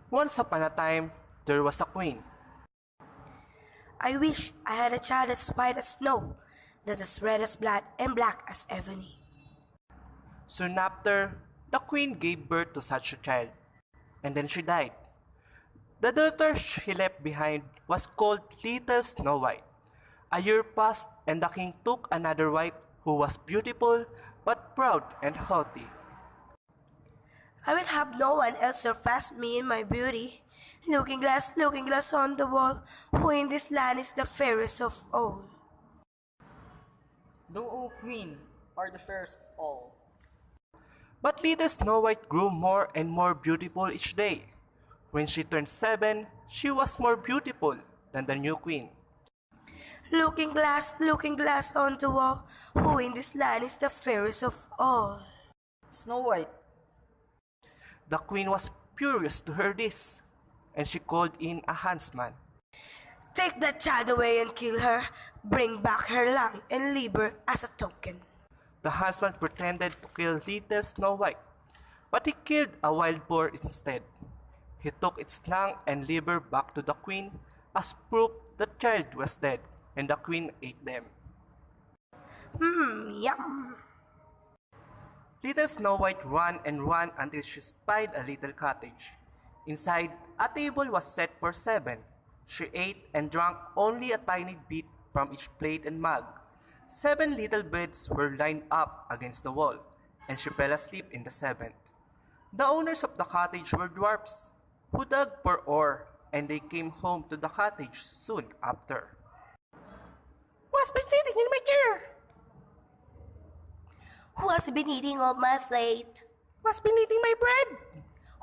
Once upon a time, there was a queen. I wish I had a child as white as snow, that as red as blood and black as ebony. Soon after, the queen gave birth to such a child, and then she died. The daughter she left behind was called Little Snow White. A year passed, and the king took another wife who was beautiful but proud and haughty. I will have no one else surpass me in my beauty. Looking glass on the wall, who in this land is the fairest of all? Thou, O Queen, are the fairest of all. But little Snow White grew more and more beautiful each day. When she turned 7, she was more beautiful than the new queen. Looking glass on the wall, who in this land is the fairest of all? Snow White, The queen was furious to hear this, and she called in a huntsman. Take that child away and kill her. Bring back her lung and liver as a token. The huntsman pretended to kill little Snow White, but he killed a wild boar instead. He took its lung and liver back to the queen as proof the child was dead, and the queen ate them. Yum. Little Snow White ran and ran until she spied a little cottage. Inside, a table was set for 7. She ate and drank only a tiny bit from each plate and mug. 7 little beds were lined up against the wall, and she fell asleep in the 7th. The owners of the cottage were dwarfs, who dug for ore, and they came home to the cottage soon after. "Who's been sitting in my chair? Who has been eating off my plate? Who's been eating my bread?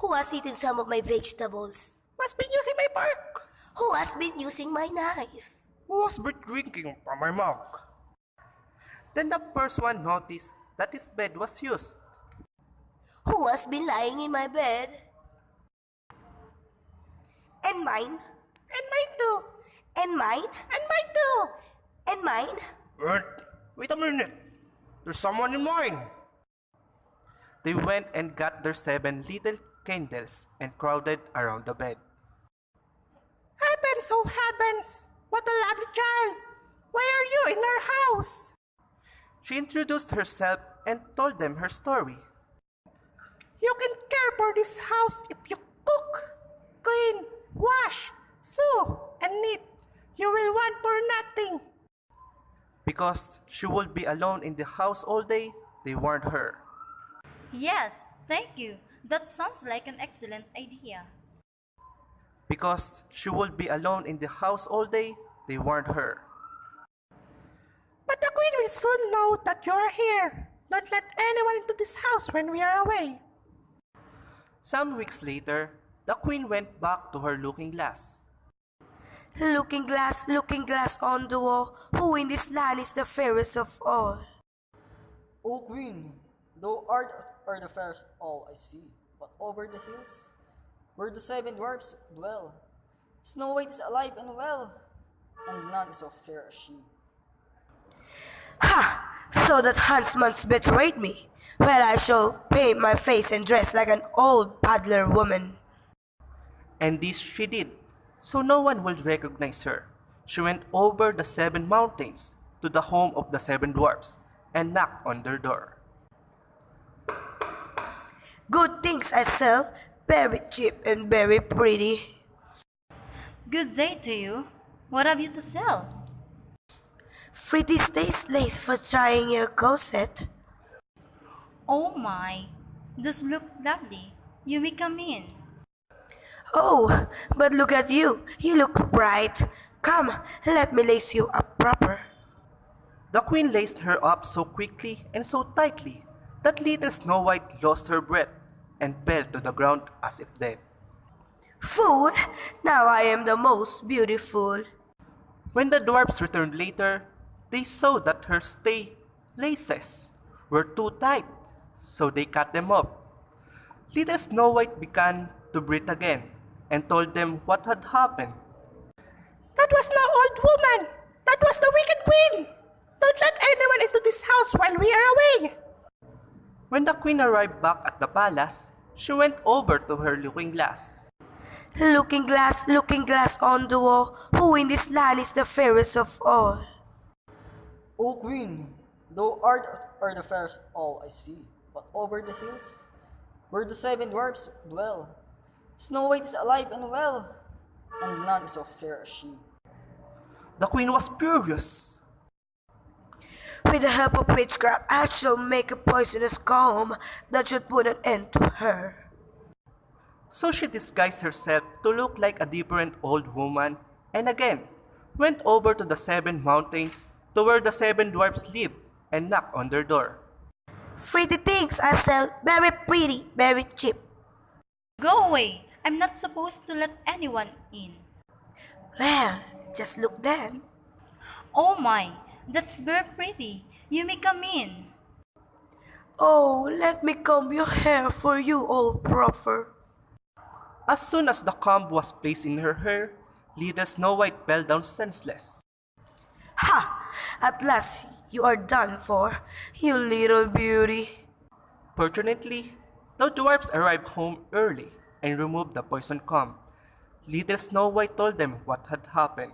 Who has eaten some of my vegetables? Who's been using my fork? Who has been using my knife? Who's been drinking from my mug?" Then the first one noticed that his bed was used. Who has been lying in my bed? And mine? And mine too. And mine? And mine too. And mine? Wait a minute. There's someone in mine. They went and got their 7 little candles and crowded around the bed. "Heavens, oh heavens! What a lovely child! Why are you in our house?" She introduced herself and told them her story. "You can care for this house if you cook, clean, wash, sew, and knit. You will want for nothing." Because she would be alone in the house all day, they warned her. Yes, thank you. That sounds like an excellent idea. Because she would be alone in the house all day, they warned her. "But the queen will soon know that you are here. Don't let anyone into this house when we are away." Some weeks later, the queen went back to her looking glass. Looking glass on the wall, who in this land is the fairest of all? O Queen, thou art the fairest of all I see, but over the hills, where the 7 dwarfs dwell, Snow White is alive and well, and none is so fair as she. Ha! So that huntsman's betrayed me. Well, I shall paint my face and dress like an old paddler woman. And this she did, so no one would recognize her. She went over the 7 mountains to the home of the 7 dwarfs and knocked on their door. Good things I sell, very cheap and very pretty. Good day to you. What have you to sell? Free these days lace for trying your corset. Oh my, those look lovely. You may come in. Oh, but look at you. You look bright. Come, let me lace you up proper. The queen laced her up so quickly and so tightly that little Snow White lost her breath and fell to the ground as if dead. Fool, now I am the most beautiful. When the dwarfs returned later, they saw that her stay laces were too tight, so they cut them off. Little Snow White began to breathe again and told them what had happened. "That was no old woman! That was the wicked queen! Don't let anyone into this house while we are away!" When the queen arrived back at the palace, she went over to her looking glass. looking glass on the wall, who in this land is the fairest of all? O Queen, thou art are the fairest all I see, but over the hills, where the seven dwarfs dwell, Snow White is alive and well, and none is so fair as she. The queen was furious. With the help of witchcraft, I shall make a poisonous comb that should put an end to her. So she disguised herself to look like a different old woman and again went over to the seven mountains to where the seven dwarfs lived and knocked on their door. Pretty things I sell, very pretty, very cheap. Go away. I'm not supposed to let anyone in. Well, just look then. Oh my, that's very pretty. You may come in. Oh, let me comb your hair for you, old proper. As soon as the comb was placed in her hair, little Snow White fell down senseless. Ha! At last you are done for, you little beauty. Fortunately, the dwarfs arrived home early and removed the poison comb. Little Snow White told them what had happened.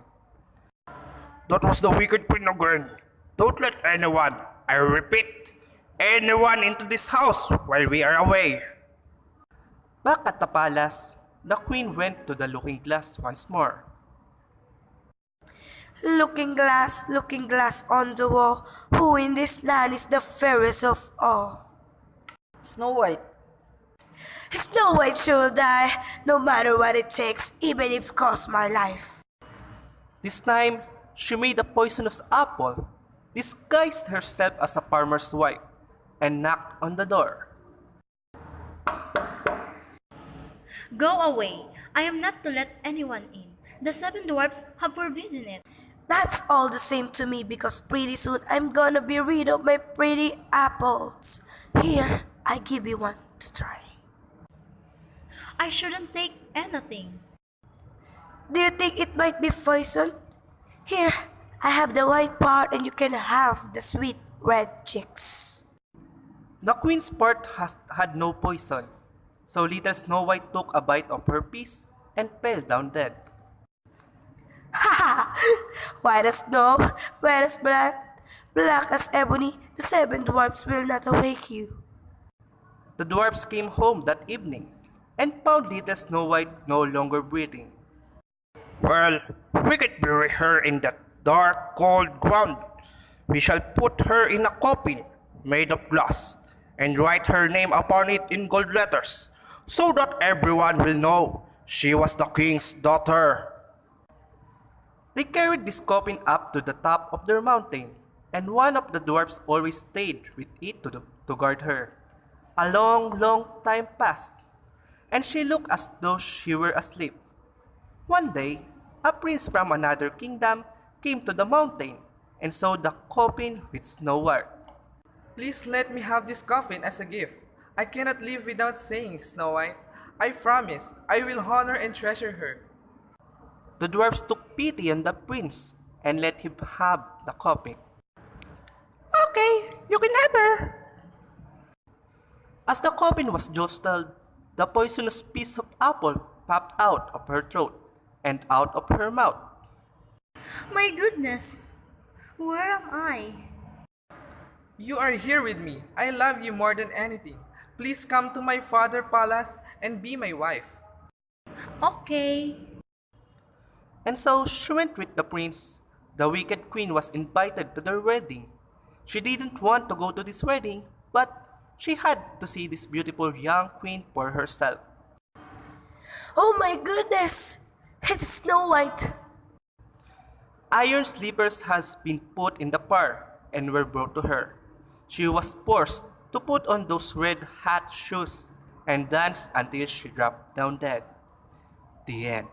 That was the wicked queen again. Don't let anyone, I repeat, anyone into this house while we are away. Back at the palace, the queen went to the looking glass once more. Looking glass on the wall, who in this land is the fairest of all? Snow White, Snow White should die, no matter what it takes, even if it costs my life. This time, she made a poisonous apple, disguised herself as a farmer's wife, and knocked on the door. Go away. I am not to let anyone in. The seven dwarfs have forbidden it. That's all the same to me because pretty soon I'm gonna be rid of my pretty apples. Here, I give you one to try. I shouldn't take anything. Do you think it might be poison? Here, I have the white part and you can have the sweet red chicks. The queen's part had no poison, so little Snow White took a bite of her piece and fell down dead. Ha ha! White as snow, red as black as ebony, the seven dwarfs will not awake you. The dwarfs came home that evening and found little Snow White no longer breathing. Well, we could bury her in that dark, cold ground. We shall put her in a coffin made of glass and write her name upon it in gold letters so that everyone will know she was the king's daughter. They carried this coffin up to the top of their mountain, and one of the dwarfs always stayed with it to guard her. A long time passed, and she looked as though she were asleep. One day, a prince from another kingdom came to the mountain and saw the coffin with Snow White. Please let me have this coffin as a gift. I cannot live without saying Snow White. I promise I will honor and treasure her. The dwarfs took pity on the prince and let him have the coffin. Okay, you can have her. As the coffin was jostled, the poisonous piece of apple popped out of her throat and out of her mouth. My goodness. Where am I? You are here with me. I love you more than anything. Please come to my father's palace and be my wife. Okay. And so she went with the prince. The wicked queen was invited to their wedding. She didn't want to go to this wedding, but she had to see this beautiful young queen for herself. Oh my goodness! It's Snow White! Iron slippers has been put in the fire and were brought to her. She was forced to put on those red hat shoes and dance until she dropped down dead. The end.